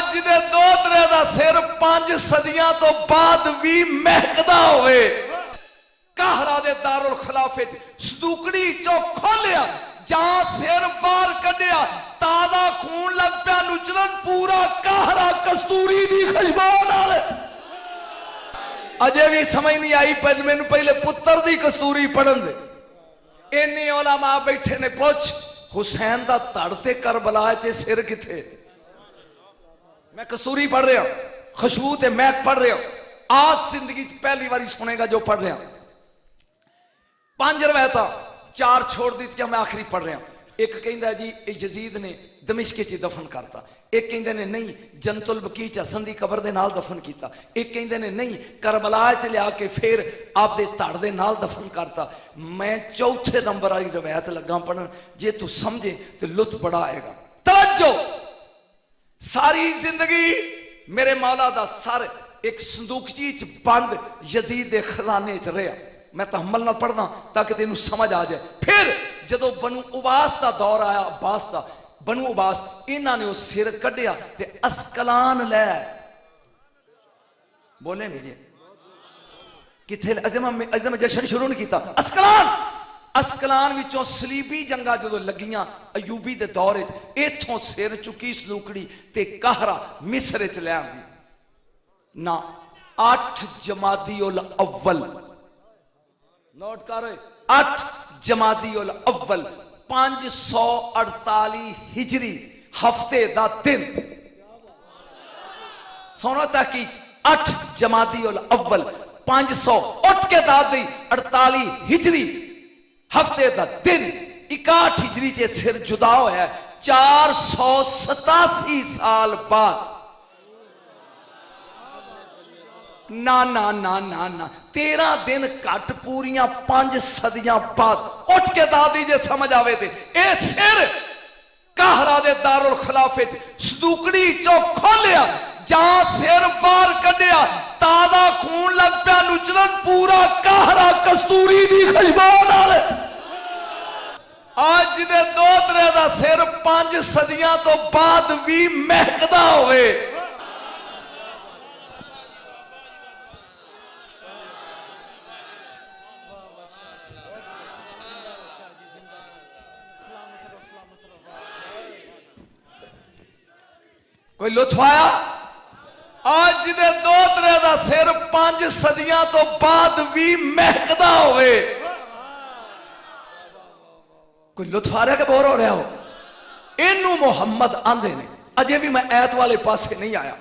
आज दे दोतरे दा सिर 5 सदियां तो बाद भी महकदा होवे। कहरा दे दारुल खिलाफे सदूकड़ी चो खोलिया जा सिर बाहर कढ़िया ताजा खून लग पिया नुचलन पूरा कहरा कस्तूरी दी खुशबू नाल। अजे भी समझ नहीं आई पर मैनू पहले पुत्र दी कस्तूरी पढ़न दे। इन्ने उलमा बैठे ने पुछ हुसैन दा धड़ ते करबला च सिर किथे। मैं कस्तूरी पढ़ रहा खुशबू ते महक पढ़ रहा आज जिंदगी पहली बारी सुनेगा जो पढ़ रहा। 5 रवायत 4 छोड़ दी मैं आखिरी पढ़ रहा। एक कहता जी यजीद ने दमिश्क च दफन करता, एक कहते ने नहीं जनतुल बकी च हसन दी कबर दे नाल दफन किया, एक कहते ने नहीं करबला च लिया के फिर आपदे धड़ दे नाल दफन करता। मैं चौथे नंबर वाली रवायत लगा पढ़न, जे तू समझे तो लुत्फ बड़ा आएगा। तवज्जो, सारी जिंदगी मेरे मौला दा सर एक संदूकची च बंद यजीद दे खजाने च रहा। मैं तहम्मल ना पढ़ना ताकि तेन समझ आ जाए। फिर जदों बनु उबास का दौर आया, अब्बास का बनु उबास, इन्होंने वो सिर कढ़िया ते अस्कलान लै बोले नहीं जी किथे अजम जशन शुरू नहीं किया। अस्कलान अस्कलान विचों सलीबी जंगा जो लगियां अयूबी के दौर इथों सिर चुकी सलूकड़ी ते कहरा मिस्र च लै आंदी ना। 8 जमादी उल अव्वल नोट कर 8 जमादी उल अव्वल 548 हिजरी हफ्ते दा दिन सोना ताकि 8 जमादी उल अव्वल 500 उठ के दाद दी 48 हिजरी हफ्ते दा दिन 61 हिजरी च सिर जुदा होया 487 साल बाद। ना ना ना ना ना 13 दिन घट पूरियां 5 सदियां बाद उठ के दादी जे समझ आवे थे ए सिर कहरा दे दारुल खिलाफे सदूकड़ी चो खोलिया जा सिर बाहर कढ़िया ताजा खून लग पिया नुचलन पूरा कहरा कस्तूरी दी खुशबू नाल। आज दे दोतरे दा सिर 5 सदियां तो बाद भी महकदा होवे। कोई लुत्फ आया? आज दे दोतरे दा सिर 5 सदियां तो बाद भी महकदा होवे। कोई लुत्फ आ रहा कि बोर हो रहा हो? इनू मुहम्मद आंदे ने, अजे भी मैं ऐत वाले पासे नहीं आया।